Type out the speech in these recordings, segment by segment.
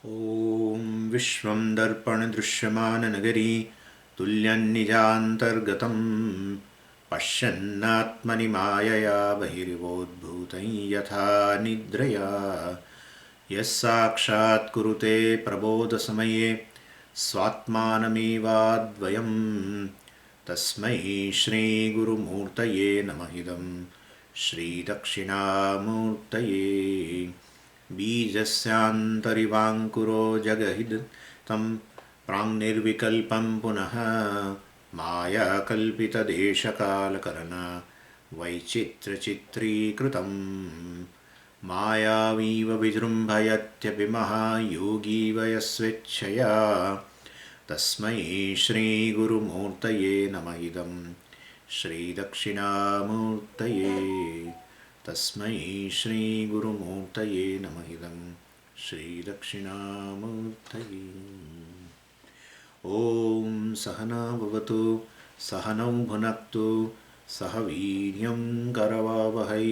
ॐ विश्वं दर्पणदृश्यमाननगरी तुल्यन्निजान्तर्गतं पश्यन्नात्मनि मायया बहिर्वोद्भूतं यथा निद्रया यः साक्षात् कुरुते प्रबोधसमये स्वात्मानमेवाद्वयं तस्मै श्रीगुरुमूर्तये नमः इदं श्रीदक्षिणामूर्तये बीजस्यान्तरिवाङ्कुरो जगहिद् तं प्राङ्निर्विकल्पं पुनः मायाकल्पितदेशकालकरण वैचित्र्यचित्रीकृतं मायावीव विजृम्भयत्यपि महायोगी वयस्वेच्छया तस्मै श्रीगुरुमूर्तये नमः इदं श्रीदक्षिणामूर्तये तस्मै श्रीगुरुमूर्तये नमः इदं श्रीदक्षिणामूर्तये। ॐ सहना भवतु सहनौ भुनक्तु सह वीर्यं करवावहै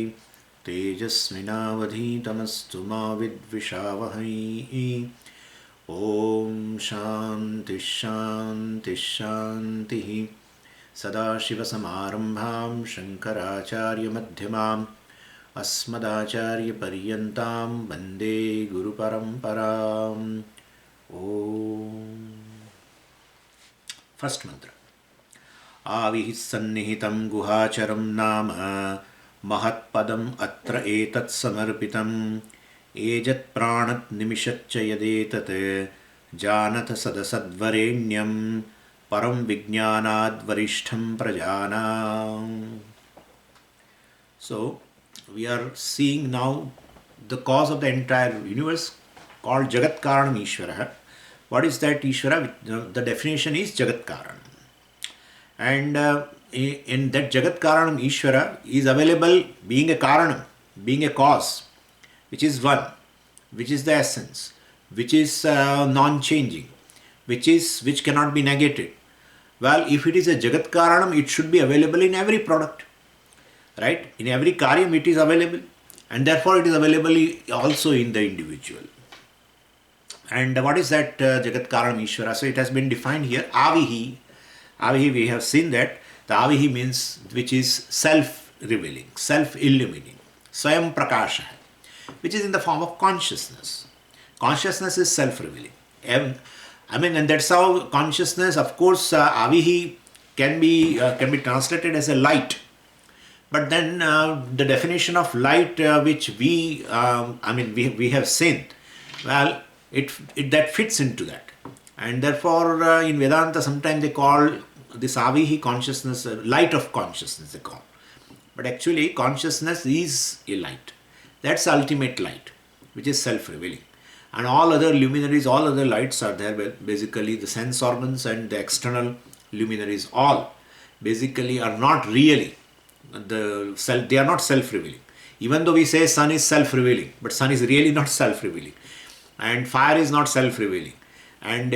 तेजस्विनावधीतमस्तु मा विद्विषावहै। ॐ शान्तिः शान्तिः शान्तिः। सदाशिवसमारम्भां शङ्कराचार्यमध्यमाम् अस्मदाचार्यपर्यन्तां वन्दे गुरुपरम्पराम्। ॐ फर्स्ट मंत्र। आविः सन्निहितं गुहाचरं नाम महत्पदम् अत्र एतत् समर्पितम् एजत् प्राणत् निमिषच्च यदेतत् जानथ सदसद्वरेण्यं परं विज्ञानाद् वरिष्ठं प्रजानाम्। So we are seeing now the cause of the entire universe called Jagat Karanam Ishvara. What is that Ishvara? The definition is Jagat Karanam. And in that Jagat Karanam Ishvara is available being a Karanam, being a cause, which is one, which is the essence, which is non-changing, which cannot be negated. Well, if it is a Jagat Karanam, it should be available in every product. Right? In every karyam it is available, and therefore it is available also in the individual. And what is that Jagat Karanam Ishvara? So it has been defined here. Avihi. Avihi, we have seen that. The Avihi means which is self-revealing, self-illuminating. Swayam Prakasha, which is in the form of consciousness. Consciousness is self-revealing. And that's how consciousness, of course, Avihi can be translated as a light. But then the definition of light which we have seen, well, it that fits into that. And therefore in Vedanta sometimes they call this Avihi consciousness light of consciousness they call. But actually consciousness is a light. That's the ultimate light, which is self-revealing. And all other luminaries, all other lights are there, basically the sense organs and the external luminaries all basically are not really they are not self-revealing. Even though we say sun is self-revealing, but sun is really not self-revealing, and fire is not self-revealing, and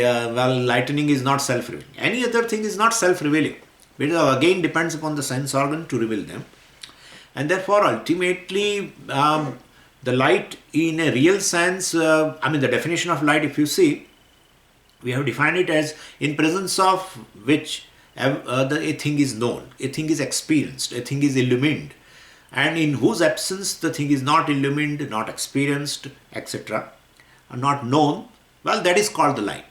lightning is not self-revealing. Any other thing is not self-revealing, because again depends upon the sense organ to reveal them. And therefore ultimately the light in a real sense, the definition of light, if you see, we have defined it as in presence of which a thing is known, a thing is experienced, a thing is illumined, and in whose absence the thing is not illumined, not experienced, etc., not known. Well, that is called the light.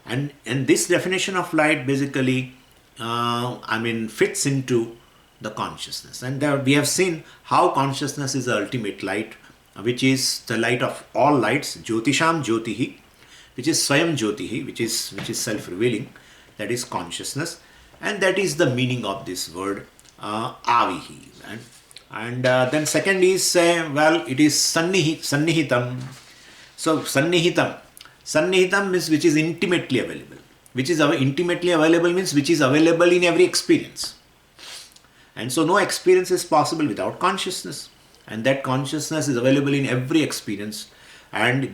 And this definition of light basically fits into the consciousness. And there we have seen how consciousness is the ultimate light, which is the light of all lights, Jyotisham Jyotihi, which is Swayam Jyotihi, which is self-revealing, that is consciousness. And that is the meaning of this word Avihi. And then second is, it is Sannihitam. So Sannihitam means which is intimately available. Which is intimately available means which is available in every experience. And so no experience is possible without consciousness. And that consciousness is available in every experience. And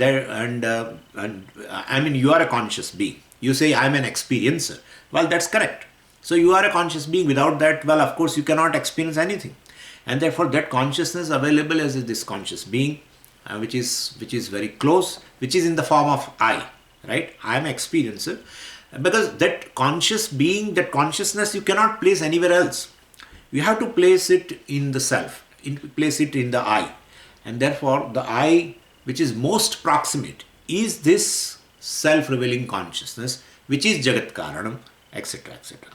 you are a conscious being. You say, I am an experiencer. Well, that's correct. So you are a conscious being. Without that, well, of course, you cannot experience anything. And therefore, that consciousness available as this conscious being which is very close, which is in the form of I, right? I am experiencer, because that conscious being, that consciousness, you cannot place anywhere else. You have to place it in the self, place it in the I, and therefore the I, which is most proximate, is this self-revealing consciousness, which is Jagat Karanam, etc., etc.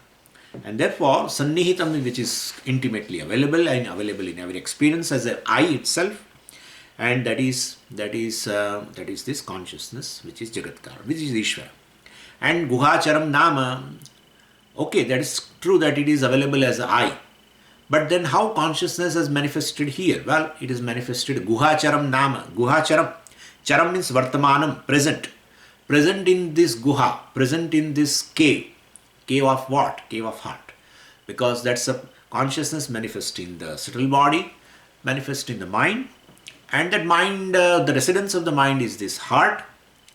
And therefore, Sannihitam, which is intimately available and available in every experience as an I itself, and that is this consciousness, which is Jagat Karanam, which is Ishvara. And Guhacharam Nama, okay, that is true that it is available as I. But then how consciousness is manifested here? Well, it is manifested Guhacharam Nama. Guhacharam. Charam means Vartamanam, present. Present in this Guha, present in this cave. Cave of what? Cave of heart. Because that's a consciousness manifest in the subtle body, manifest in the mind. And that mind, the residence of the mind is this heart.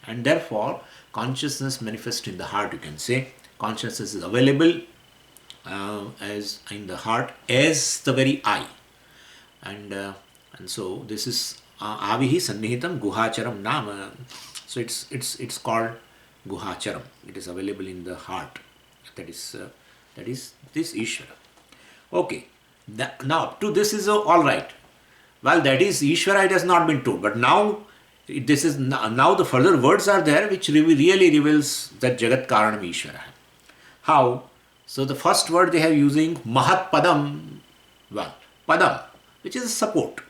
And therefore, consciousness manifest in the heart, you can say. Consciousness is available as in the heart as the very I. And so this is Avihi Sannihitam Guhacharam Nama. So it's called Guhacharam. It is available in the heart. That is this Ishvara. Okay. Now to this is all right. Well, that is Ishvara. It has not been told, but now this is now the further words are there which really reveals that Jagat Karanam Ishvara. How? So the first word they have using Mahat Padam. Well, Padam, which is a support,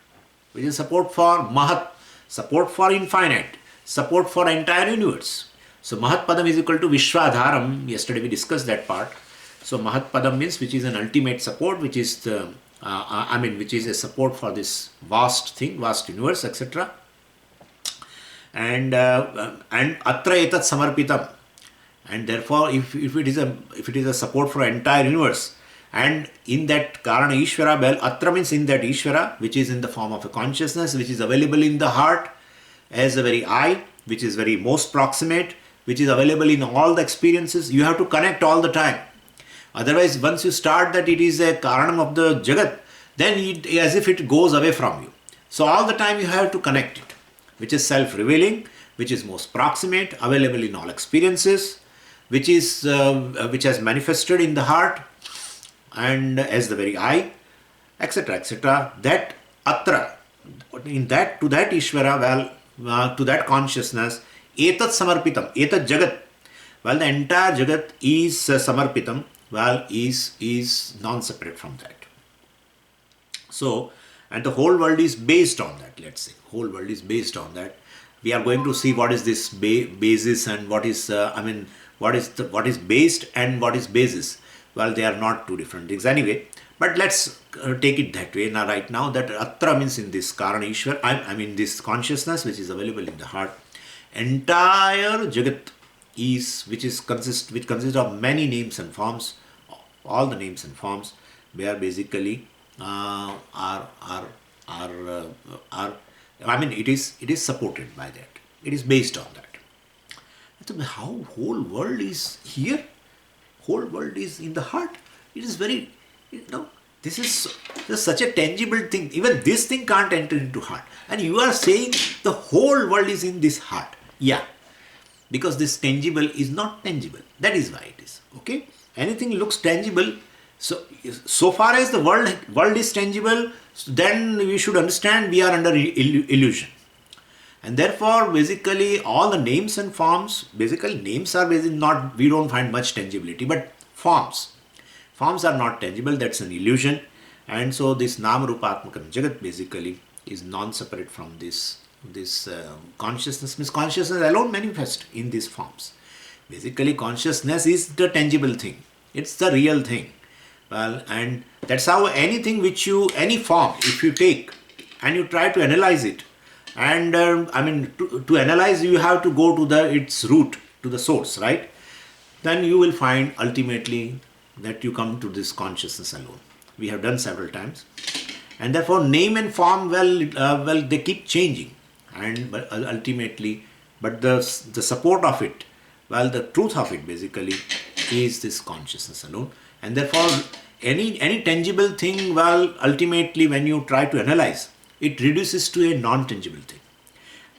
which is support for Mahat, support for infinite, support for entire universe. So Mahat Padam is equal to Vishwadharam. Yesterday we discussed that part. So Mahat Padam means which is an ultimate support, which is the which is a support for this vast thing, vast universe, etc. And Atra Etat Samarpitam. And therefore, if it is a support for entire universe, and in that Karana Ishvara, well, Atra means in that Ishvara, which is in the form of a consciousness, which is available in the heart as the very I, which is very most proximate, which is available in all the experiences. You have to connect all the time. Otherwise, once you start that it is a Karanam of the Jagat, then as if it goes away from you. So all the time you have to connect it, which is self-revealing, which is most proximate, available in all experiences, which has manifested in the heart and as the very I, etc., etc. That Atra, in that to that Ishvara, well, to that consciousness, Etat Samarpitam, Etat Jagat. Well, the entire Jagat is Samarpitam, well, is non-separate from that. So, and the whole world is based on that, let's say. Whole world is based on that. We are going to see what is this basis and what is, what is based and what is basis. Well, they are not two different things anyway. But let's take it that way. Now, right now, that Atra means in this Karana Ishwar, this consciousness which is available in the heart. Entire Jagat is, which consists of many names and forms, all the names and forms, where basically it is supported by that. It is based on that. So how whole world is here? Whole world is in the heart. It is very, this is such a tangible thing. Even this thing can't enter into heart. And you are saying the whole world is in this heart. Yeah. Because this tangible is not tangible. That is why it is. Okay. Anything looks tangible. So far as the world is tangible, then we should understand we are under illusion. And therefore, basically, all the names and forms, basically names are basically not, we don't find much tangibility, but forms are not tangible, that's an illusion. And so this Nama Rupatmakam Jagat basically is non-separate from this consciousness. Means consciousness alone manifest in these forms. Basically, consciousness is the tangible thing. It's the real thing. Well, and that's how anything any form, if you take and you try to analyze it, and to analyze, you have to go to its root, to the source, right? Then you will find ultimately that you come to this consciousness alone. We have done several times, and therefore name and form, they keep changing, but ultimately, but the support of it, the truth of it basically is this consciousness alone, and therefore any tangible thing, ultimately when you try to analyze, it reduces to a non-tangible thing.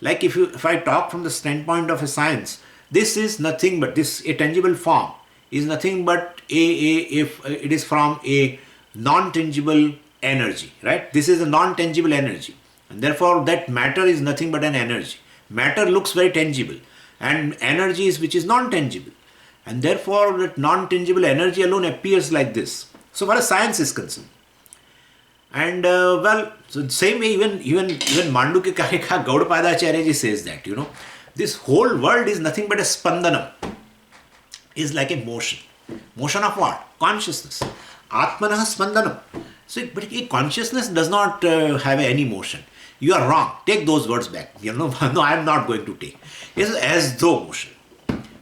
Like if I talk from the standpoint of a science, this is nothing but this a tangible form is nothing but if it is from a non-tangible energy, right? This is a non-tangible energy, and therefore that matter is nothing but an energy. Matter looks very tangible, and energy is which is non-tangible, and therefore that non-tangible energy alone appears like this. So far as science is concerned. And so same way even Mandukya Gaudapadacharya ji says that, this whole world is nothing but a spandanam, is like a motion. Motion of what? Consciousness. Atmanah spandanam. So, but consciousness does not have any motion. You are wrong. Take those words back. No, I am not going to take. It is as though motion.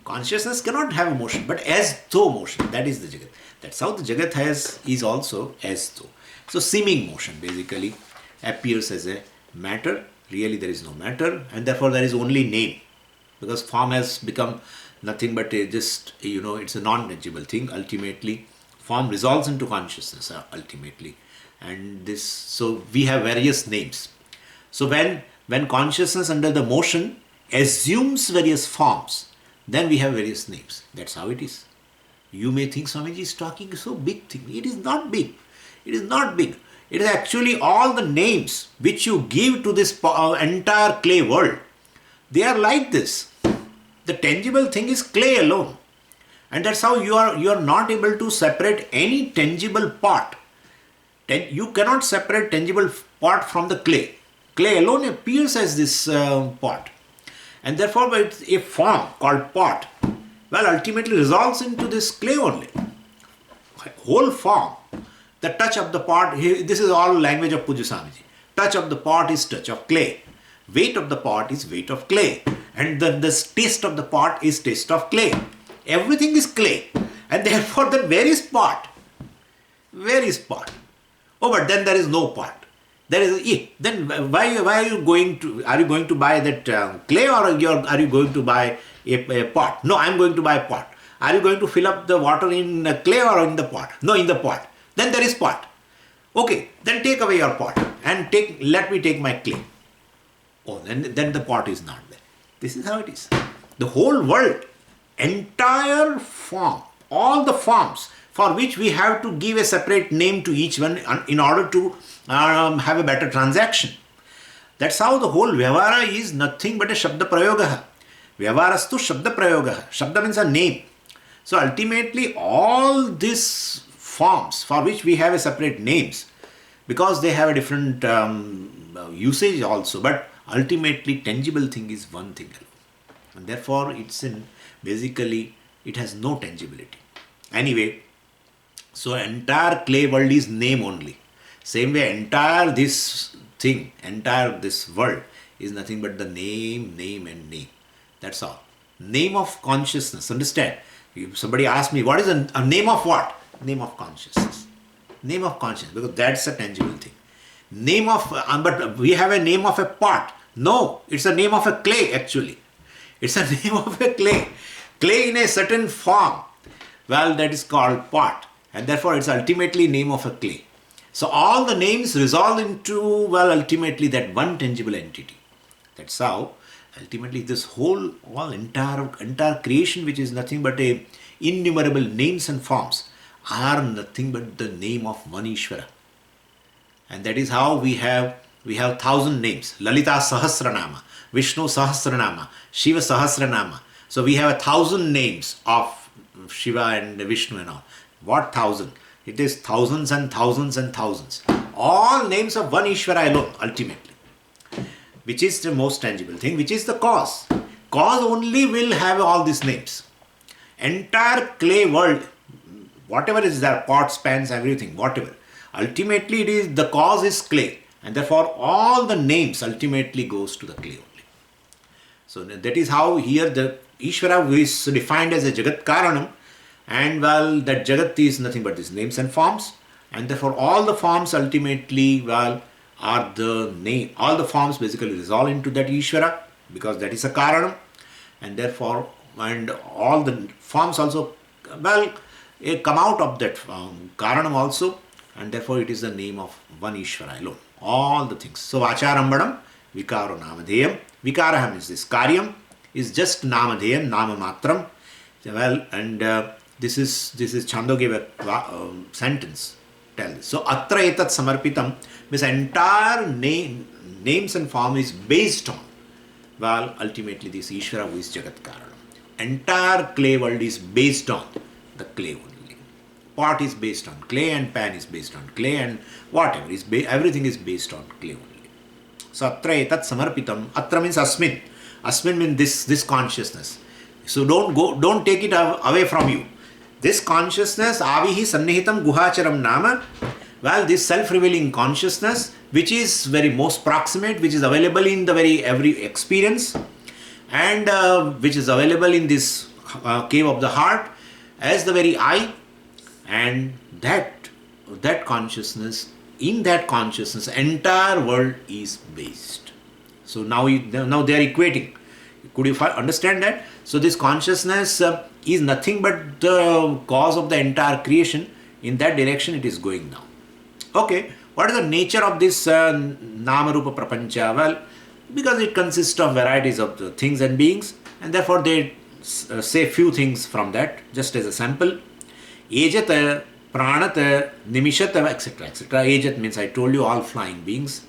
Consciousness cannot have a motion, but as though motion. That is the Jagat. That's how the Jagat is also as though. So seeming motion basically appears as a matter. Really there is no matter, and therefore there is only name, because form has become nothing but it's a non-tangible thing. Ultimately, form resolves into consciousness ultimately, and so we have various names. So when consciousness under the motion assumes various forms, then we have various names. That's how it is. You may think Swamiji is talking so big thing. It is not big. It is not big. It is actually all the names which you give to this entire clay world. They are like this. The tangible thing is clay alone. And that's how you are not able to separate any tangible part. You cannot separate tangible part from the clay. Clay alone appears as this pot. And therefore a form called pot, ultimately resolves into this clay only. Whole form. The touch of the pot, this is all language of Pujya Swamiji. Touch of the pot is touch of clay. Weight of the pot is weight of clay. And the taste of the pot is taste of clay. Everything is clay. And therefore then where is pot? Where is pot? Oh, but then there is no pot. There is then why are you going to buy that clay, or are you going to buy a pot? No, I am going to buy a pot. Are you going to fill up the water in clay or in the pot? No, in the pot. Then there is pot. Okay, then take away your pot and let me take my clay. Oh, then the pot is not there. This is how it is. The whole world, entire form, all the forms for which we have to give a separate name to each one in order to have a better transaction. That's how the whole Vyavara is nothing but a Shabda Prayogaha. Vyavarastu Shabda Prayogaha. Shabda means a name. So ultimately all these forms for which we have a separate names, because they have a different usage also, but ultimately tangible thing is one thing alone. And therefore basically it has no tangibility. Anyway, so entire clay world is name only. Same way entire this world is nothing but the name and name. That's all. Name of consciousness. Understand? If somebody asks me, what is a name of what? Name of consciousness. Name of consciousness, because that's a tangible thing. Name of, but we have a name of a pot. No, it's a name of a clay actually. It's a name of a clay. Clay in a certain form. That is called pot. And therefore it's ultimately name of a clay. So all the names resolve into, ultimately that one tangible entity. That's how ultimately this whole entire creation, which is nothing but a innumerable names and forms, are nothing but the name of one Ishvara. And that is how we have 1,000 names. Lalita Sahasranama, Vishnu Sahasranama, Shiva Sahasranama. So we have 1,000 names of Shiva and Vishnu and all. What 1,000? It is thousands and thousands and thousands. All names of one Ishvara alone, ultimately. Which is the most tangible thing, which is the cause. Cause only will have all these names. Entire clay world, whatever is there, pots, pans, everything, whatever. Ultimately, the cause is clay, and therefore all the names ultimately goes to the clay only. So that is how here the Ishvara is defined as a Jagat Karanam, and that Jagat is nothing but these names and forms, and therefore all the forms ultimately are the name. All the forms basically resolve into that Ishvara, because that is a Karanam, and therefore all the forms also come out of that Karanam also, and therefore it is the name of one Ishvara alone. All the things. So Vacharambanam vikaro namadheyam. Vikaraha means this. Karyam is just namadheyam, nama matram. Well, and this is Chandogya sentence. Tell this. So atra etat samarpitam means entire names and form is based on, well, ultimately this Ishvara who is Jagat Karanam. Entire clay world is based on the clay only. Pot is based on clay and pan is based on clay and whatever is everything is based on clay only. So atra etat samarpitam. Atra means asmin. Asmin means this consciousness. So don't take it away from you. This consciousness, avihi sannihitam guhacharam nama, well, this self-revealing consciousness, which is very most proximate, which is available in the every experience, and which is available in this cave of the heart as the very I, and that consciousness, in that consciousness, entire world is based. So now they are equating. Could you understand that? So this consciousness is nothing but the cause of the entire creation. In that direction it is going now. Okay, what is the nature of this Nama Rupa Prapancha? Well, because it consists of varieties of the things and beings, and therefore they say few things from that, just as a sample. Ejata, Pranata, Nimishata, etc. etc. Ejat means, I told you, all flying beings,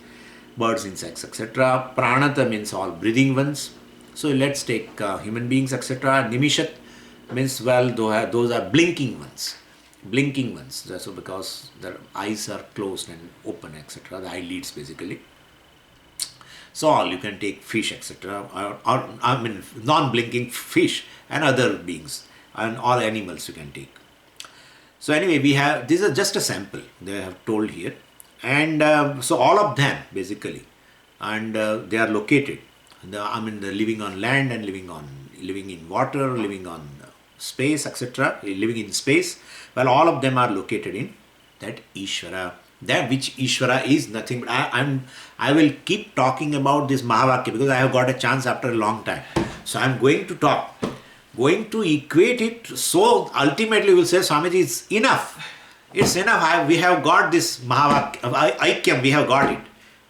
birds, insects, etc. Pranata means all breathing ones. So let's take human beings, etc. Nimishat means, well, those are blinking ones. Blinking ones. So because their eyes are closed and open, etc. The eyelids basically. So all, you can take fish, etc. Or I mean non-blinking fish and other beings, and all animals you can take. So anyway, we have, this is just a sample they have told here, and so all of them basically, and they are located. They're living on land and living in water, living on space, etc. Living in space. Well, all of them are located in that Ishvara. That which Ishvara is nothing but I will keep talking about this Mahavakya because I have got a chance after a long time. So I am going to equate it. So ultimately we will say, Swamiji, it's enough. It's enough. We have got this Mahavakya, Aikyam, we have got it.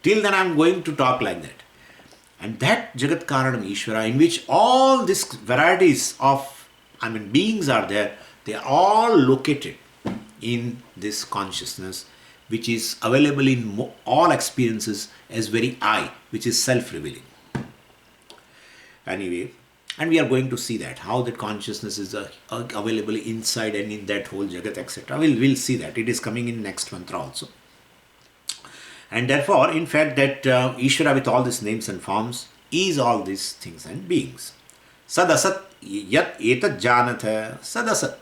Till then I am going to talk like that. And that Jagat Karanam Ishvara, in which all these varieties of beings are there, they are all located in this consciousness, which is available in all experiences as very I, which is self-revealing. Anyway, and we are going to see that, how that consciousness is available inside and in that whole Jagat, etc. We'll see that. It is coming in next mantra also. And therefore, in fact, that Ishvara with all these names and forms is all these things and beings. Sadasat yat etat janatha sadasat.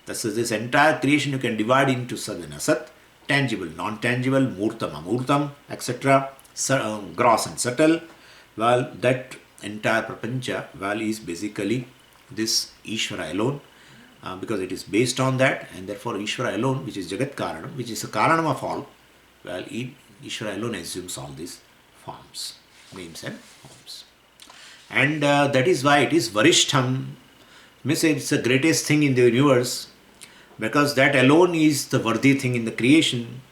This entire creation you can divide into sad and asat, tangible, non-tangible, murtam, amurtam, etc., gross and subtle. Well, that entire prapancha, well, is basically this Ishvara alone, because it is based on that, and therefore Ishvara alone, which is Jagat Karanam, which is the Karanam of all, well, Ishvara alone assumes all these forms, names and forms. And that is why it is Varishtham, means it's the greatest thing in the universe, because that alone is the worthy thing in the creation.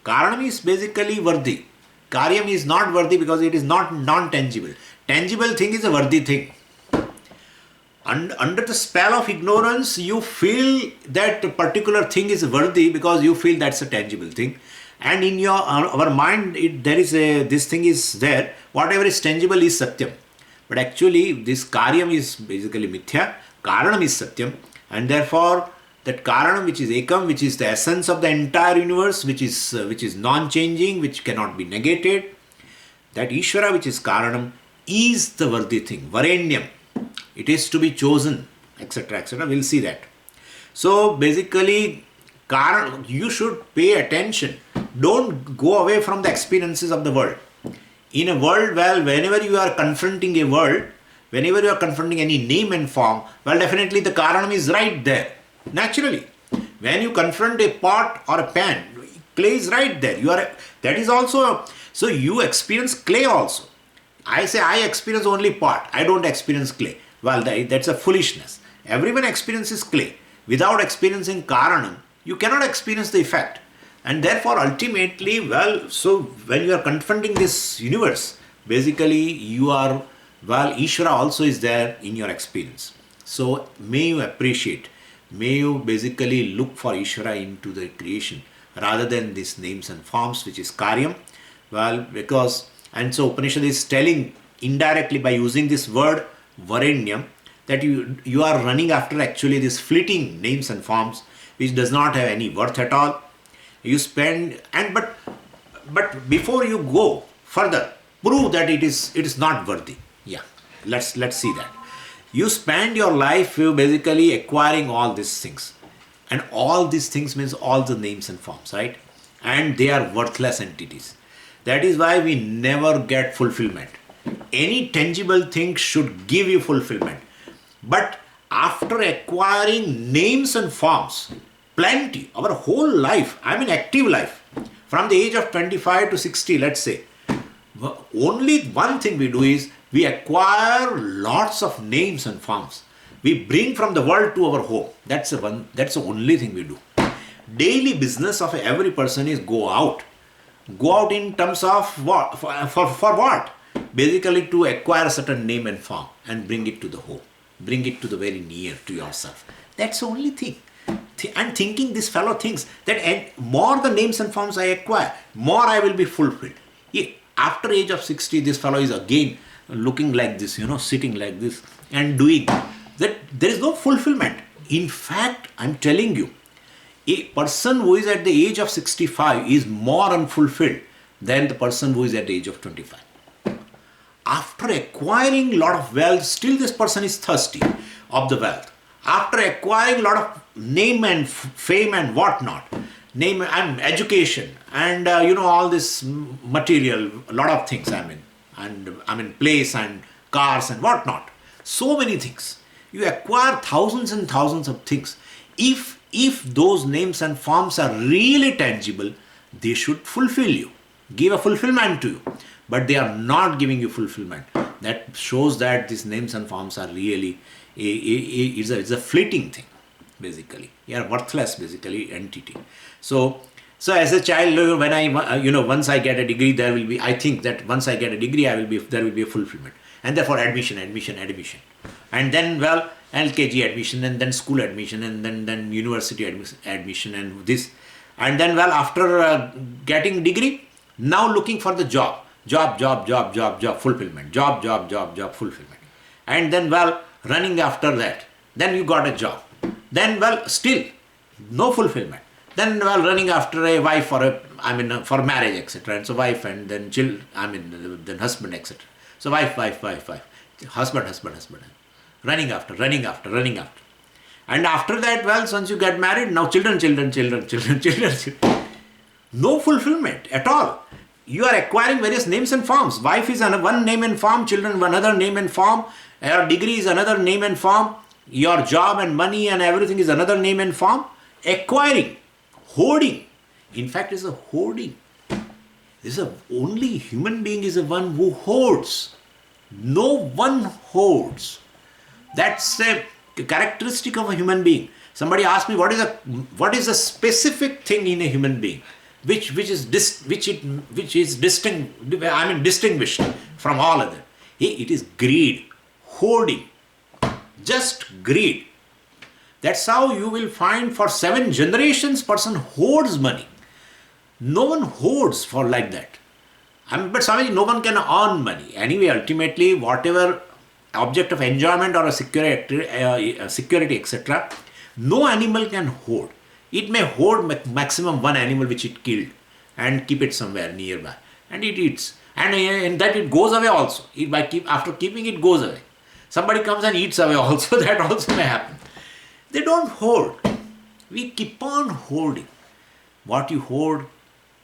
Karanam is basically worthy. Karyam is not worthy because it is not non-tangible. Tangible thing is a worthy thing. And under the spell of ignorance, you feel that a particular thing is worthy because you feel that's a tangible thing. And in our mind, this thing is there. Whatever is tangible is Satyam. But actually, this Karyam is basically Mithya. Karanam is Satyam. And therefore, that Karanam, which is Ekam, which is the essence of the entire universe, which is non-changing, which cannot be negated, that Ishvara, which is Karanam, is the worthy thing. Varenyam. It is to be chosen, etc., etc. We'll see that. So basically, you should pay attention. Don't go away from the experiences of the world. In a world, well, whenever you are confronting a world, whenever you are confronting any name and form, well, definitely the Karanam is right there. Naturally. When you confront a pot or a pan, clay is right there. That is also, so you experience clay also. I say I experience only pot. I don't experience clay. Well, that's a foolishness. Everyone experiences clay. Without experiencing Karanam, you cannot experience the effect. And therefore, ultimately, well, so when you are confronting this universe, basically you are, well, Ishvara also is there in your experience. So may you appreciate, may you basically look for Ishvara into the creation rather than these names and forms, which is Karyam. Well, because, and so Upanishad is telling indirectly by using this word Varenyam that you are running after actually these fleeting names and forms which does not have any worth at all. You spend, and but before you go further, prove that it is not worthy. Yeah, let's see that. You spend your life basically acquiring all these things, and all these things means all the names and forms, right? And they are worthless entities. That is why we never get fulfillment. Any tangible thing should give you fulfillment, but after acquiring names and forms, plenty, our whole life, I mean active life, from the age of 25 to 60, let's say, only one thing we do is we acquire lots of names and forms. We bring from the world to our home. That's the only thing we do. Daily business of every person is go out. Go out in terms of what? For what? Basically to acquire a certain name and form and bring it to the home. Bring it to the very near to yourself. That's the only thing. And thinking this fellow thinks that more the names and forms I acquire, more I will be fulfilled. After age of 60, this fellow is again looking like this, sitting like this and doing that. There is no fulfillment. In fact, I'm telling you, a person who is at the age of 65 is more unfulfilled than the person who is at the age of 25. After acquiring a lot of wealth, still this person is thirsty of the wealth. After acquiring a lot of name and fame and whatnot, name and education and all this material, a lot of things, and place and cars and whatnot, so many things. You acquire thousands and thousands of things. If those names and forms are really tangible, they should fulfill you, give a fulfillment to you. But they are not giving you fulfillment. That shows that these names and forms are really it's a fleeting thing, basically. You are worthless, basically, entity. So as a child, when I once I get a degree, I think that once I get a degree, there will be a fulfillment, and therefore admission, and then LKG admission, and then school admission, and then university admission, and this, and then after getting degree, now looking for the job, fulfillment, job, fulfillment, and then running after that. Then you got a job. Then still no fulfillment. Then running after a wife for marriage, etc. And so wife, and then then husband, etc. So wife, husband. Running after. And after that, once you get married, now children. No fulfillment at all. You are acquiring various names and forms. Wife is one name and form, children another name and form, your degree is another name and form, your job and money and everything is another name and form. Acquiring, hoarding. In fact, it's a hoarding. Only human being is the one who hoards. No one hoards. That's a characteristic of a human being. Somebody asked me, what is a specific thing in a human being which is distinguished from all other? It is greed, hoarding, just greed. That's how you will find for 7 generations person hoards money. No one hoards for like that. But Swamiji, no one can earn money. Anyway, ultimately, whatever object of enjoyment or a security, etc., no animal can hoard. It may hoard maximum one animal which it killed and keep it somewhere nearby, and it eats. And that it goes away also. After keeping it goes away. Somebody comes and eats away also. That also may happen. They don't hoard. We keep on hoarding. What you hoard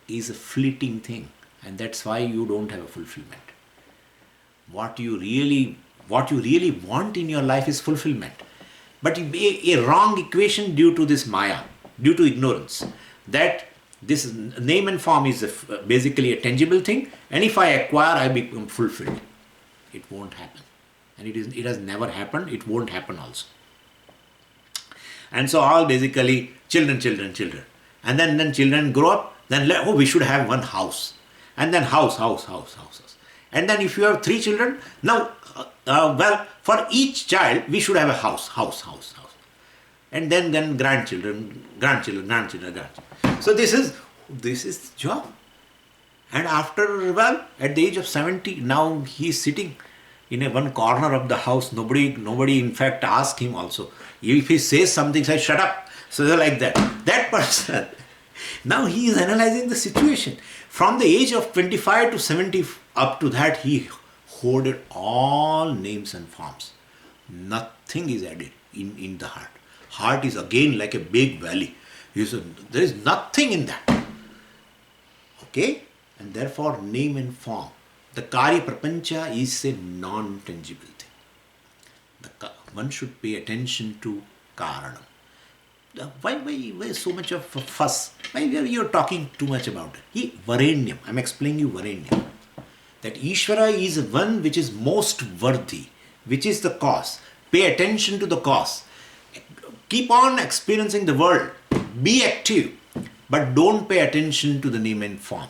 is a fleeting thing, and that's why you don't have a fulfillment. What you really want in your life is fulfillment. But a wrong equation due to this Maya, due to ignorance, that this name and form is basically a tangible thing, and if I acquire, I become fulfilled. It won't happen. And it has never happened, it won't happen also. And so all basically children. And then children grow up, then we should have one house. And then house. And then if you have 3 children, now, well, for each child, we should have a house. And then grandchildren. So this is job. And after, well, at the age of 70, now he is sitting in one corner of the house. Nobody in fact asked him also. If he says something, say, shut up. So they're like that. That person, now he is analyzing the situation. From the age of 25 to 70, up to that, he hoarded all names and forms. Nothing is added in the heart. Heart is again like a big valley. There is nothing in that. Okay? And therefore, name and form. The Karya Prapancha is a non-tangible thing. One should pay attention to Karanam. Why so much of a fuss? Why you are talking too much about it? Varenyam. I am explaining you Varenyam. That Ishvara is one which is most worthy, which is the cause. Pay attention to the cause. Keep on experiencing the world. Be active. But don't pay attention to the name and form.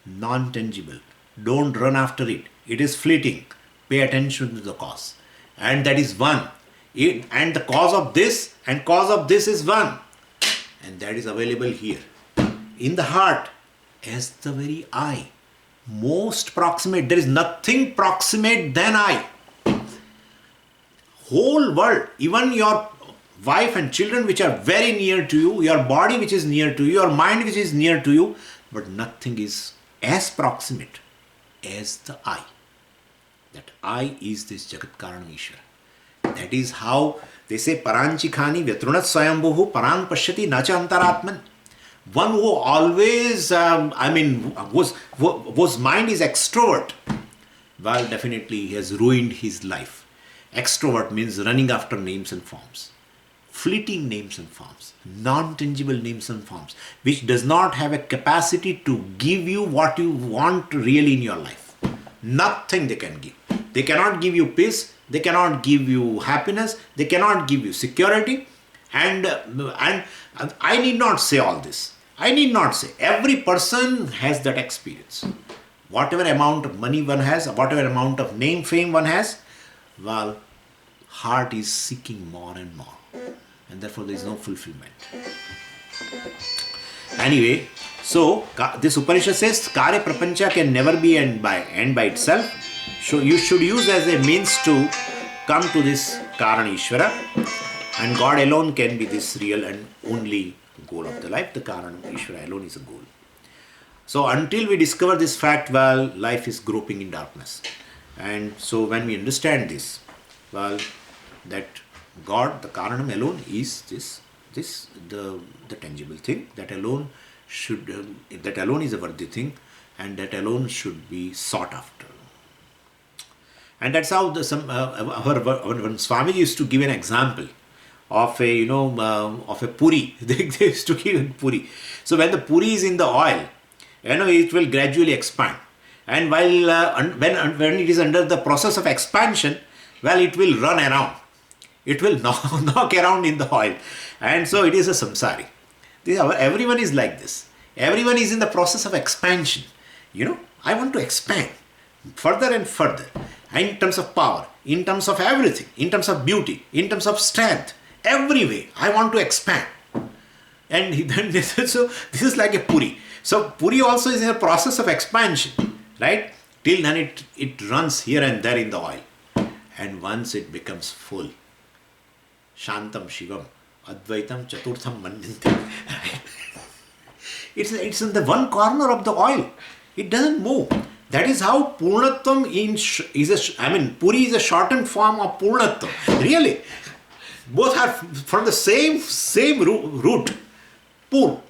Non-tangible. Don't run after it. It is fleeting. Pay attention to the cause. And that is one. And the cause of this and cause of this is one. And that is available here. In the heart, as the very I. Most proximate. There is nothing proximate than I. Whole world, even your wife and children which are very near to you, your body which is near to you, your mind which is near to you, but nothing is as proximate as the I. That I is this Jagat Karanam Ishvara. That is how they say Paranchikhani Vyatrunat Swayambhuhu Paran Pashyati Nacha Antaratman. One who always, whose mind is extrovert, well, definitely he has ruined his life. Extrovert means running after names and forms. Fleeting names and forms. Non-tangible names and forms. Which does not have a capacity to give you what you want really in your life. Nothing they can give. They cannot give you peace. They cannot give you happiness. They cannot give you security. And I need not say all this. I need not say. Every person has that experience. Whatever amount of money one has, whatever amount of name, fame one has, well, heart is seeking more and more. And therefore there is no fulfillment. Anyway, so this Upanishad says Karya Prapancha can never be end by itself. So you should use as a means to come to this Karana Ishvara, and God alone can be this real and only goal of the life. The Karana Ishvara alone is a goal. So until we discover this fact, well, life is groping in darkness. And so when we understand this, well, that God, the Karanam alone is the tangible thing. That alone that alone is a worthy thing, and that alone should be sought after. And that's how when Swamiji used to give an example of a puri. They used to give a puri. So when the puri is in the oil, it will gradually expand. And while when it is under the process of expansion, well, it will run around. It will knock around in the oil. And so it is a samsari. Everyone is like this. Everyone is in the process of expansion. I want to expand further and further. In terms of power, in terms of everything, in terms of beauty, in terms of strength, every way, I want to expand. And then so this is like a puri. So puri also is in a process of expansion, right? Till then it runs here and there in the oil. And once it becomes full, Shantam Shivam, Advaitam Chaturtham Mandanti. It's in the one corner of the oil. It doesn't move. That is how Purnatvam Puri is a shortened form of Purnatvam. Really. Both are from the same root. Pur.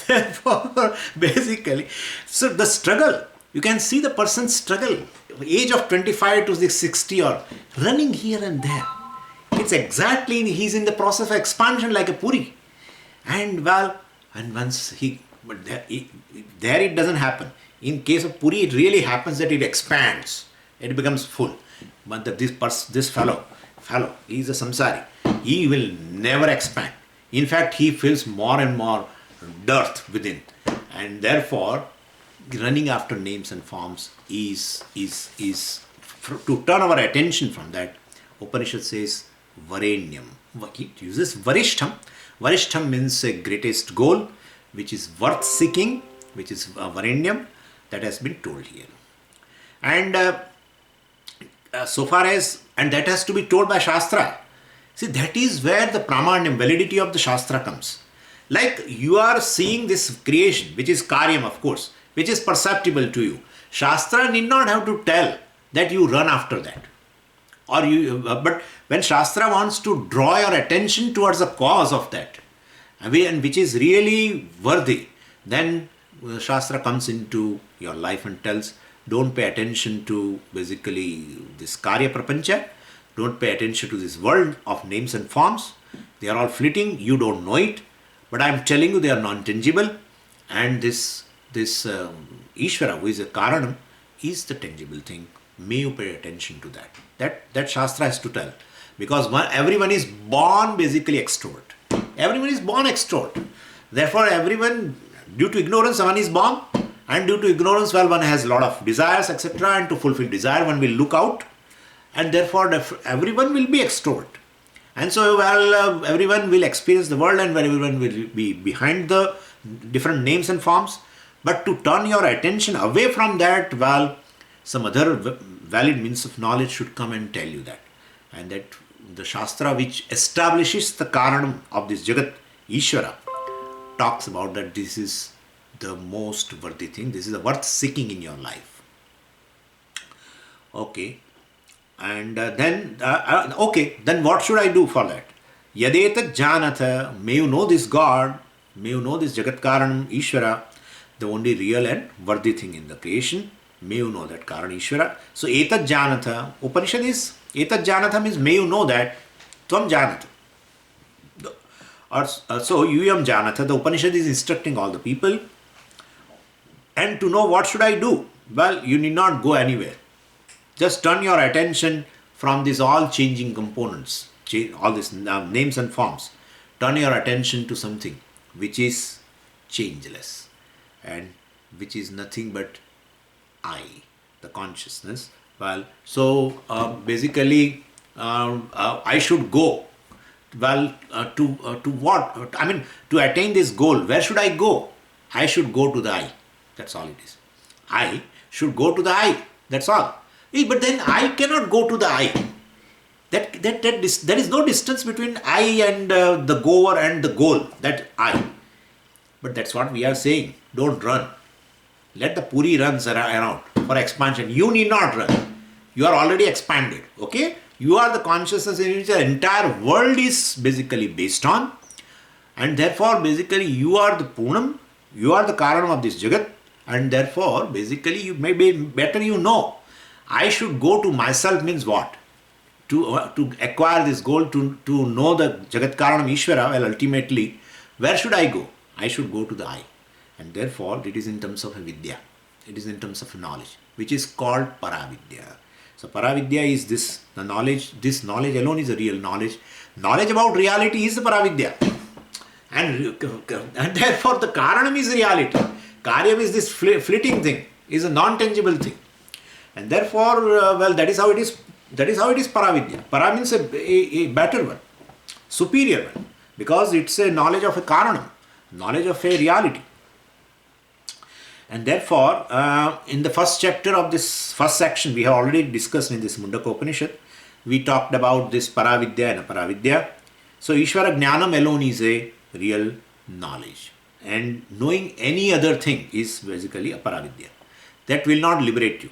Therefore, basically, so the struggle, you can see the person's struggle, age of 25 to 60 or running here and there. It's exactly, he's in the process of expansion like a puri. And once but there it doesn't happen. In case of puri, it really happens that it expands. It becomes full. But this fellow, he is a samsari. He will never expand. In fact, he feels more and more dearth within. And therefore, running after names and forms to turn our attention from that. Upanishad says Varenyam. It uses Varishtham. Varishtham means a greatest goal, which is worth seeking, which is Varenyam, that has been told here. And so far as, and that has to be told by Shastra. See, that is where the Pramanyam, validity of the Shastra comes. Like you are seeing this creation, which is Karyam, of course, which is perceptible to you. Shastra need not have to tell that you run after that. Or you, but when Shastra wants to draw your attention towards the cause of that, and which is really worthy, then Shastra comes into your life and tells, don't pay attention to basically this Karya Prapancha, don't pay attention to this world of names and forms. They are all fleeting, you don't know it, but I am telling you they are non-tangible, and this Ishvara, who is a Karanam, is the tangible thing. May you pay attention to that. That Shastra has to tell. Because everyone is born basically extrovert. Everyone is born extrovert. Therefore, everyone, due to ignorance, one is born. And due to ignorance, well, one has a lot of desires, etc. And to fulfill desire, one will look out. And therefore, everyone will be extrovert. And so, well, everyone will experience the world and everyone will be behind the different names and forms. But to turn your attention away from that, well, some other valid means of knowledge should come and tell you that. And that the Shastra which establishes the Karanam of this Jagat, Ishvara, talks about that this is the most worthy thing. This is the worth seeking in your life. Okay. And then what should I do for that? Yadeta Janatha, may you know this God, may you know this Jagat Karanam, Ishvara, the only real and worthy thing in the creation. May you know that Karan Ishvara. So Etat Janatha, Upanishad is, Etat Janatha means may you know that, Tvam Janatha. So Yuyam Janatha, the Upanishad is instructing all the people. And to know what should I do? Well, you need not go anywhere. Just turn your attention from these all changing components, all these names and forms. Turn your attention to something which is changeless and which is nothing but I, the consciousness. Well, so basically I should go. Well, to what? I mean, to attain this goal, where should I go? I should go to the I. That's all it is. I should go to the I. That's all. But then I cannot go to the I. There is no distance between I and the goer and the goal. That I. But that's what we are saying. Don't run. Let the Puri runs around for expansion. You need not run. You are already expanded. Okay? You are the consciousness in which the entire world is basically based on. And therefore, basically, you are the Poonam. You are the Karanam of this Jagat. And therefore, basically, you may be better you know. I should go to myself means what? To acquire this goal, to know the Jagat Karanam Ishvara, well, ultimately, where should I go? I should go to the I. And therefore, it is in terms of a Vidya. It is in terms of knowledge, which is called Paravidya. So, Paravidya is the knowledge. This knowledge alone is a real knowledge. Knowledge about reality is the Paravidya. And therefore, the Karanam is reality. Karyam is this fleeting thing, is a non-tangible thing. And therefore, well, that is how it is. That is how it is Paravidya. Para means a better one, superior one, because it's a knowledge of a Karanam, knowledge of a reality. And therefore, in the first chapter of this first section, we have already discussed in this Mundakopanisad, we talked about this Paravidya and Aparavidya. So, Ishvara Jnanam alone is a real knowledge. And knowing any other thing is basically Aparavidya. That will not liberate you.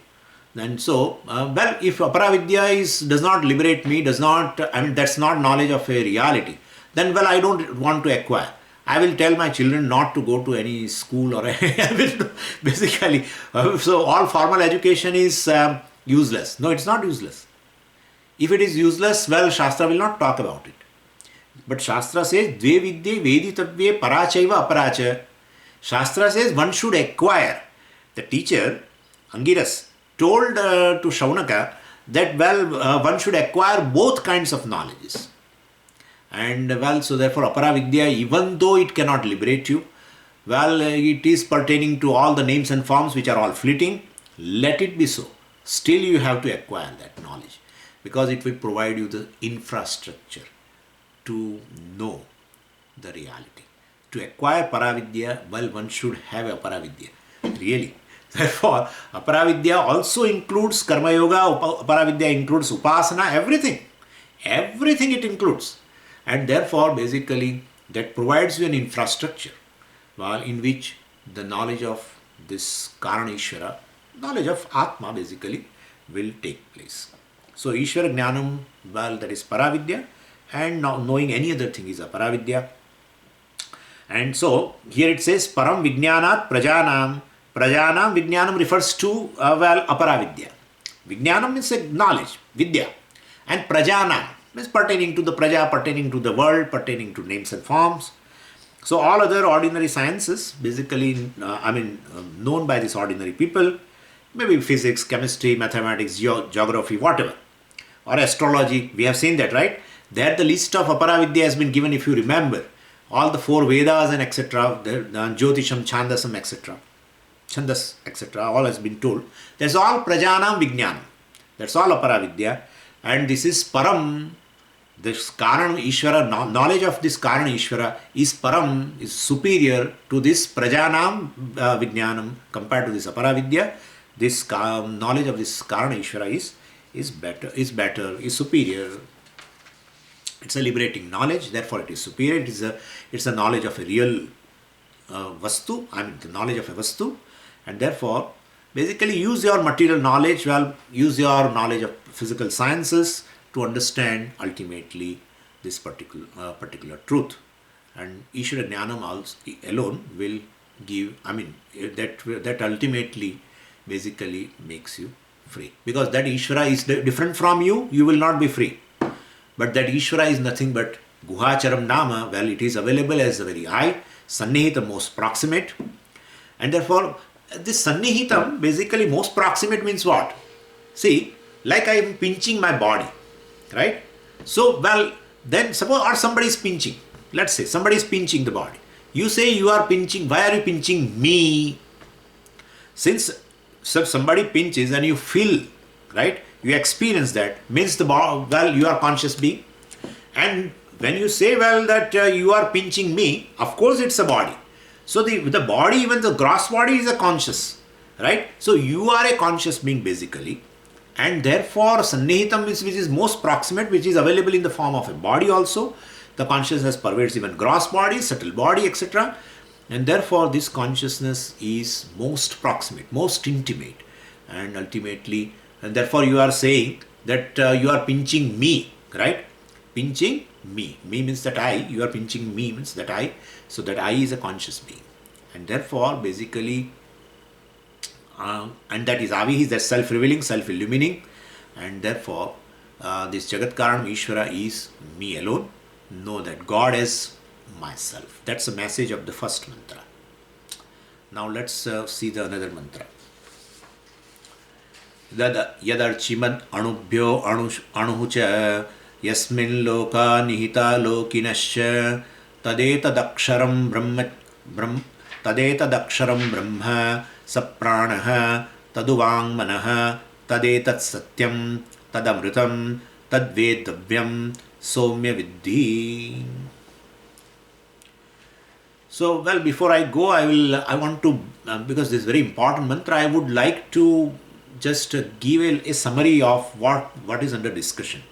And so, well, if Aparavidya does not liberate me, that's not knowledge of a reality, then, well, I don't want to acquire. I will tell my children not to go to any school or basically, so all formal education is useless. No, it's not useless. If it is useless, well, Shastra will not talk about it. But Shastra says, Dve vidye veditavye parachaiva aparacha. Shastra says one should acquire. The teacher, Angiras, told to Shaunaka that, well, one should acquire both kinds of knowledges. And well, so therefore Aparavidya, even though it cannot liberate you, well, it is pertaining to all the names and forms which are all fleeting. Let it be so. Still you have to acquire that knowledge, because it will provide you the infrastructure to know the reality. To acquire Paravidya, well, one should have a Paravidya. Really. Therefore, Aparavidya also includes Karma Yoga, Aparavidya includes Upasana, everything. Everything it includes. And therefore, basically, that provides you an infrastructure, well, in which the knowledge of this Karana Ishvara, knowledge of Atma basically, will take place. So, Ishvara Jnanam, well, that is Paravidya, and now knowing any other thing is Aparavidya. And so, here it says, Param Vijnanat Prajanam. Prajanam Vijnanam refers to, well, Aparavidya. Vijnanam means a knowledge, Vidya. And Prajanam means pertaining to the Praja, pertaining to the world, pertaining to names and forms. So all other ordinary sciences, basically, known by these ordinary people, maybe physics, chemistry, mathematics, geography, whatever, or astrology, we have seen that, right? There the list of Aparavidya has been given, if you remember, all the 4 Vedas and etc., the Jyotisham, Chandasam, etc., Chandas, etc., all has been told. That's all Prajanam Vijnanam. That's all Aparavidya. And this is Param, this Karana Ishvara, knowledge of this Karana Ishvara is Param, is superior to this Prajanam Vijnanam compared to this Aparavidya. This knowledge of this Karana Ishvara is better, is superior. It's a liberating knowledge, therefore it is superior. It's a knowledge of a real Vastu, the knowledge of a Vastu. And therefore, basically use your material knowledge, well, use your knowledge of physical sciences to understand ultimately this particular truth. And Ishvara Jnanam alone will give, that ultimately basically makes you free. Because that Ishvara is different from you, you will not be free. But that Ishvara is nothing but Guhacharam Nama, well, it is available as the very eye, Sannihitam, most proximate. And therefore, this Sannihitam, basically most proximate means what? See, like I am pinching my body, right? So, well, then suppose, or somebody is pinching. Let's say somebody is pinching the body. You say you are pinching, why are you pinching me? Since somebody pinches and you feel, right? You experience that, means you are conscious being. And when you say, well, that you are pinching me, of course it's a body. So the body, even the gross body is a conscious, right? So you are a conscious being basically. And therefore, Sannihitam, which is most proximate, which is available in the form of a body also. The consciousness pervades even gross body, subtle body, etc. And therefore, this consciousness is most proximate, most intimate. And ultimately, and therefore you are saying that you are pinching me, right? Pinching me. Me means that I. You are pinching me means that I. So that I is a conscious being. And therefore, basically, and that is Avihi, that self-revealing, self-illumining. And therefore, this Jagat Karanam Ishvara is me alone. Know that God is myself. That's the message of the first mantra. Now let's see the another mantra. Yadarchimad anubhyo anuhucha yasmin loka nihita lokinasya tadetadaksharam brahma sapranah taduvangmanah tadetat satyam tadamritam tadvedavyam somya viddhi. So, well, before I go, I want to, because this is very important mantra, I would like to just give a summary of what is under discussion.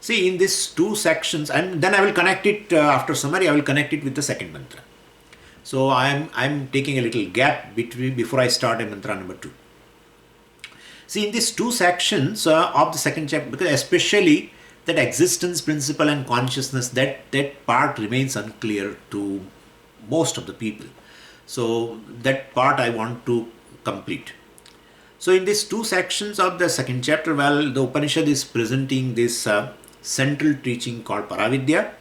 See, in these 2 sections, and then I will connect it, after summary, I will connect it with the second mantra. So, I'm taking a little gap before I start a mantra number 2. See, in these 2 sections of the second chapter, because especially that existence principle and consciousness, that part remains unclear to most of the people. So that part I want to complete. So in these 2 sections of the second chapter, well, the Upanishad is presenting this central teaching called Paravidya,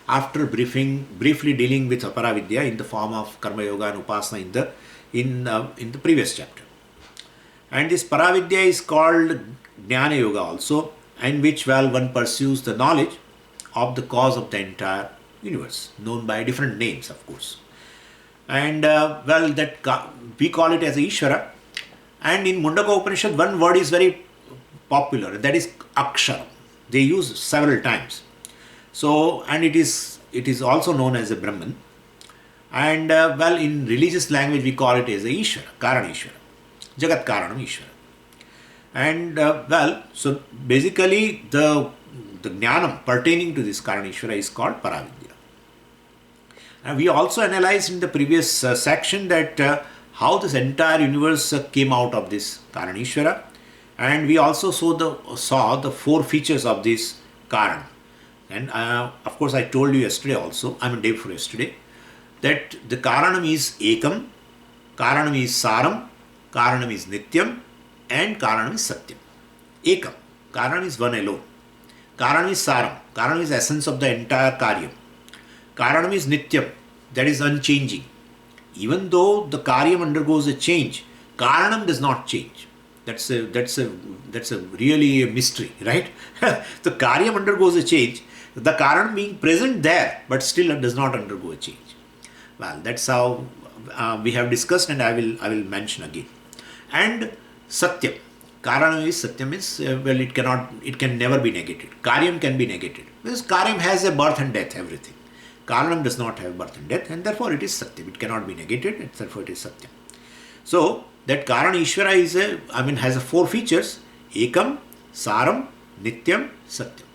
after briefly dealing with Aparavidya in the form of Karma Yoga and Upasana in the previous chapter. And this Paravidya is called Jnana Yoga also, in which, well, one pursues the knowledge of the cause of the entire universe, known by different names, of course. And we call it as Ishvara. And in Mundakopanisad, one word is very popular, that is Akshara. They use several times. So, and it is also known as a Brahman. And in religious language, we call it as a Ishvara, Karana Ishvara, Jagat Karanam Ishvara. And so basically the jnanam pertaining to this Karana Ishvara is called Paravidya. And we also analyzed in the previous section that how this entire universe came out of this Karana Ishvara. And we also saw the four features of this Karana. And of course, I told you yesterday also, day before yesterday, that the Karanam is Ekam, Karanam is Saram, Karanam is Nityam, and Karanam is Satyam. Ekam, Karanam is one alone. Karanam is Saram, Karanam is essence of the entire Karyam. Karanam is Nityam, that is unchanging. Even though the Karyam undergoes a change, Karanam does not change. That's a really a mystery, right? The Karyam undergoes a change, the Karanam being present there, but still does not undergo a change. Well, that's how we have discussed, and I will mention again. And Satyam, Karanam is Satyam is it can never be negated. Karyam can be negated because Karyam has a birth and death, everything. Karanam does not have birth and death, and therefore it is Satyam. It cannot be negated, and therefore it is Satyam. So that Karana Ishvara has four features: Ekam, Saram, Nityam, Satyam.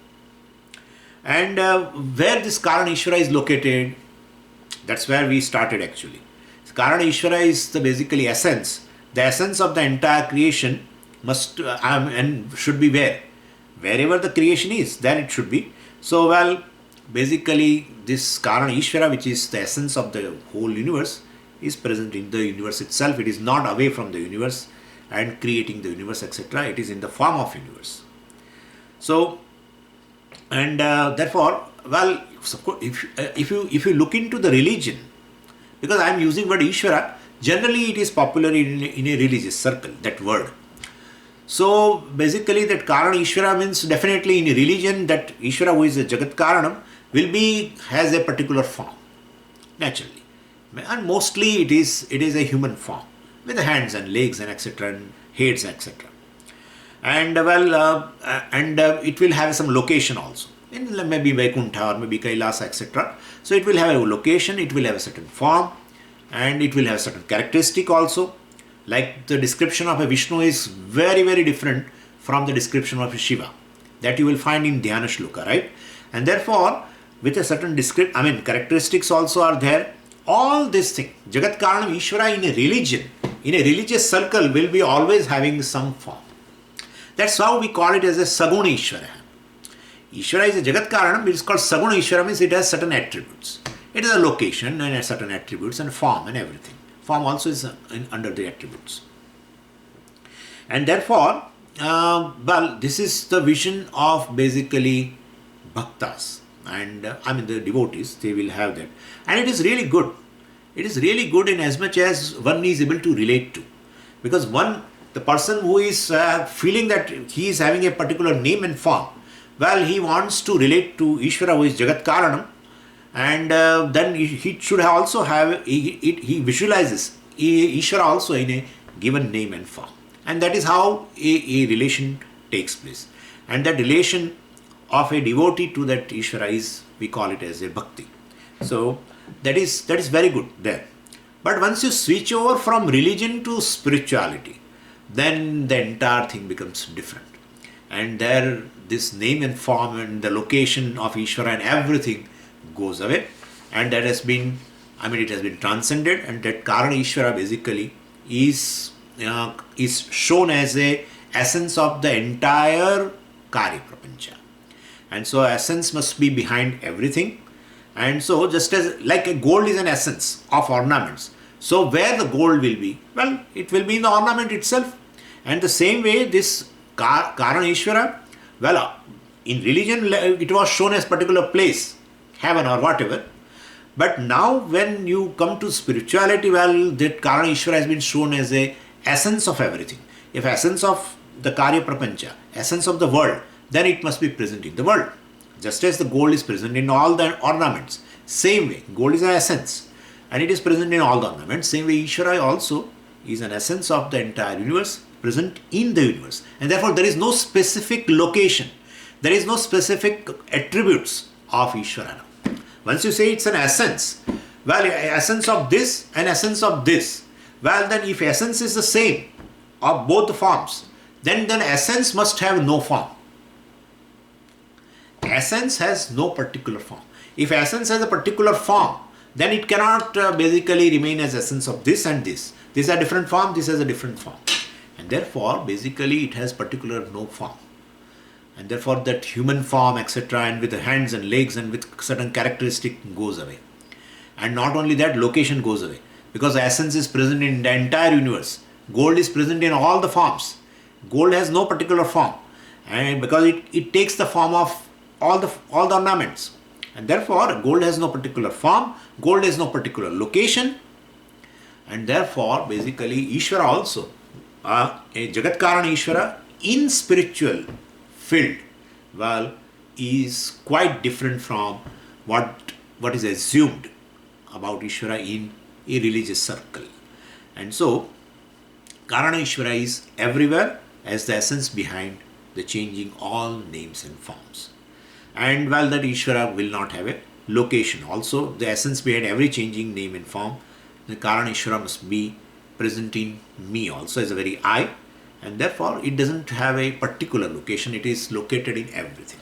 And where this Karana Ishvara is located, that's where we started actually. Karana Ishvara is the basically essence. The essence of the entire creation must and should be where? Wherever the creation is, there it should be. So basically this Karana Ishvara, which is the essence of the whole universe, is present in the universe itself. It is not away from the universe and creating the universe, etc. It is in the form of universe. So, and therefore, if you look into the religion, because I am using word Ishvara, generally it is popular in a religious circle, that word. So basically that Karana Ishvara means definitely in a religion that Ishvara, who is a Jagat Karanam, has a particular form, naturally. And mostly it is a human form with hands and legs and etc. and heads etc. And it will have some location also, in maybe Vaikuntha or maybe Kailasa etc. So it will have a location, it will have a certain form, and it will have certain characteristic also. Like the description of a Vishnu is very, very different from the description of a Shiva that you will find in Dhyana Shloka, right? And therefore, with a certain characteristics also are there. All this thing, Jagat Karanam Ishvara in a religion, in a religious circle, will be always having some form. That's how we call it as a Saguna Ishvara. Ishvara is a Jagat Karanam, it is called Saguna Ishvara, means it has certain attributes. It is a location and has certain attributes and form and everything. Form also is under the attributes. And therefore, this is the vision of basically bhaktas. And the devotees, they will have that. And it is really good. It is really good in as much as one is able to relate to. Because the person who is feeling that he is having a particular name and form, he wants to relate to Ishvara, who is Jagat Karanam, and then he should also have, he visualizes Ishvara also in a given name and form. And that is how a relation takes place. And that relation of a devotee to that Ishvara is, we call it as a bhakti. So that is very good there. But once you switch over from religion to spirituality, then the entire thing becomes different. And there this name and form and the location of Ishvara and everything goes away. And that has been, it has been transcended, and that Karana Ishvara basically is shown as a essence of the entire Karya Prapancha. And so essence must be behind everything. And so just as like a gold is an essence of ornaments, so where the gold will be? It will be in the ornament itself. And the same way this Karana Ishvara, in religion it was shown as particular place, heaven or whatever. But now when you come to spirituality, that Karana Ishvara has been shown as a essence of everything. If essence of the Karya Prapancha, essence of the world, then it must be present in the world. Just as the gold is present in all the ornaments, same way, gold is an essence. and it is present in all the ornaments. Same way Ishvara also is an essence of the entire universe, present in the universe, and therefore there is no specific location, there is no specific attributes of Ishvara. Once you say it's an essence, well, essence of this and essence of this, well then if essence is the same of both the forms, then essence must have no form. Essence has no particular form. If essence has a particular form, then it cannot basically remain as essence of this and this. This has a different form, this has a different form. And therefore, basically it has particular no form. And therefore that human form, etc., and with the hands and legs and with certain characteristic goes away. And not only that, location goes away. Because the essence is present in the entire universe. Gold is present in all the forms. Gold has no particular form. And because it takes the form of all the ornaments. And therefore, gold has no particular form, gold has no particular location, and therefore, basically, Ishvara also, a Jagat Karana Ishvara in spiritual field, well, is quite different from what is assumed about Ishvara in a religious circle. And so, Karana Ishvara is everywhere as the essence behind the changing all names and forms. And well, that Ishvara will not have a location. Also, the essence behind every changing name and form, the Karana Ishvara must be present in me also as a very I, and therefore it doesn't have a particular location, it is located in everything.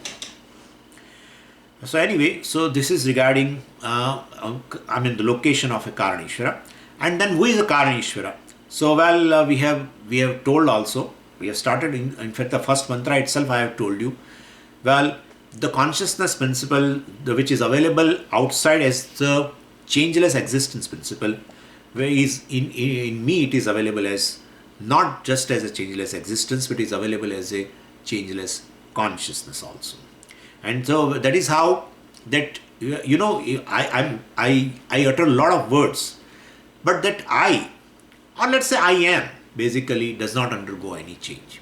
So anyway, so this is regarding the location of a Karana Ishvara. And then who is a Karana Ishvara? So well, we have told also, we have started in fact the first mantra itself I have told you, well, the consciousness principle which is available outside as the changeless existence principle, where is in me it is available as not just as a changeless existence, but is available as a changeless consciousness also. And so that is how that I utter a lot of words, but that I, or let's say I am, basically does not undergo any change.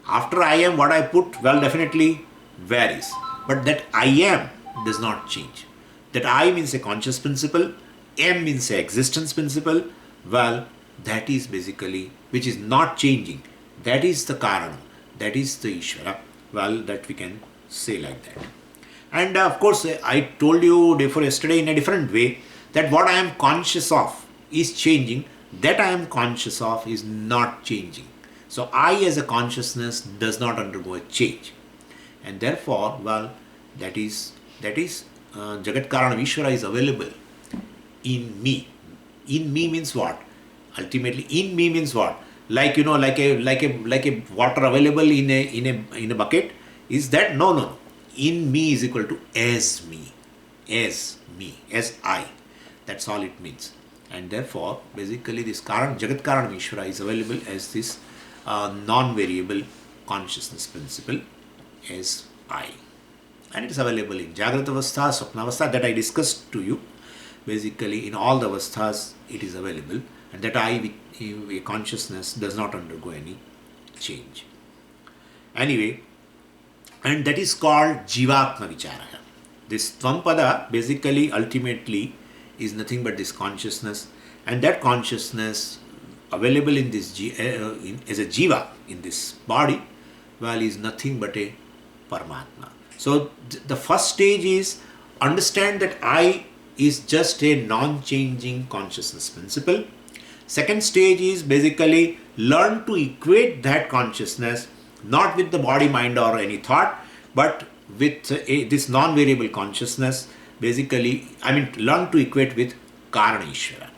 After I am, what I put, well, definitely varies, but that I am does not change. That I means a conscious principle, M means a existence principle, well, that is basically, which is not changing, that is the Karana, that is the Ishvara, well, that we can say like that. And of course, I told you therefore yesterday in a different way, that what I am conscious of is changing, that I am conscious of is not changing. So I as a consciousness does not undergo a change. And therefore, well, that is Jagat Karana Ishvara is available in me. In me means what? Ultimately, in me means what? Like like a water available in a bucket. Is that no? In me is equal to as me, as I. That's all it means. And therefore, basically, this Jagat Karana Ishvara is available as this non-variable consciousness principle as I. And it is available in Jagrata Avastha, Swapna Avastha, that I discussed to you. Basically, in all the Avasthas, it is available, and that I, a consciousness, does not undergo any change. Anyway, and that is called Jivatma Vicharaha. This Tvampada basically, ultimately, is nothing but this consciousness, and that consciousness available in this as a Jiva in this body, well, is nothing but a Paramatma. So the first stage is understand that I is just a non-changing consciousness principle. Second stage is basically learn to equate that consciousness not with the body, mind or any thought, but with this non-variable consciousness. Basically, learn to equate with Karana Ishvara.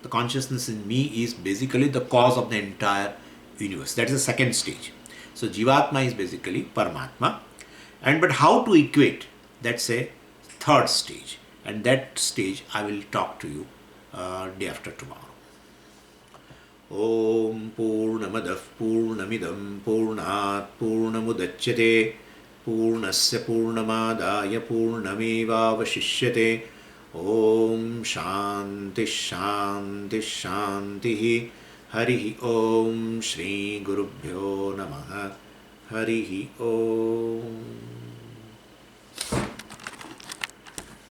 The consciousness in me is basically the cause of the entire universe. That is the second stage. So Jivatma is basically Paramatma. But how to equate? That's a third stage. And that stage I will talk to you day after tomorrow. Om Purnamadav Purnamidam Purnat Purnamudachyate Purnasya Purnamadaya Purnameva Vashishyate. Om Shanti Shanti Shanti. Harihi Om Shri Gurubhyo Namaha. Harihi Om.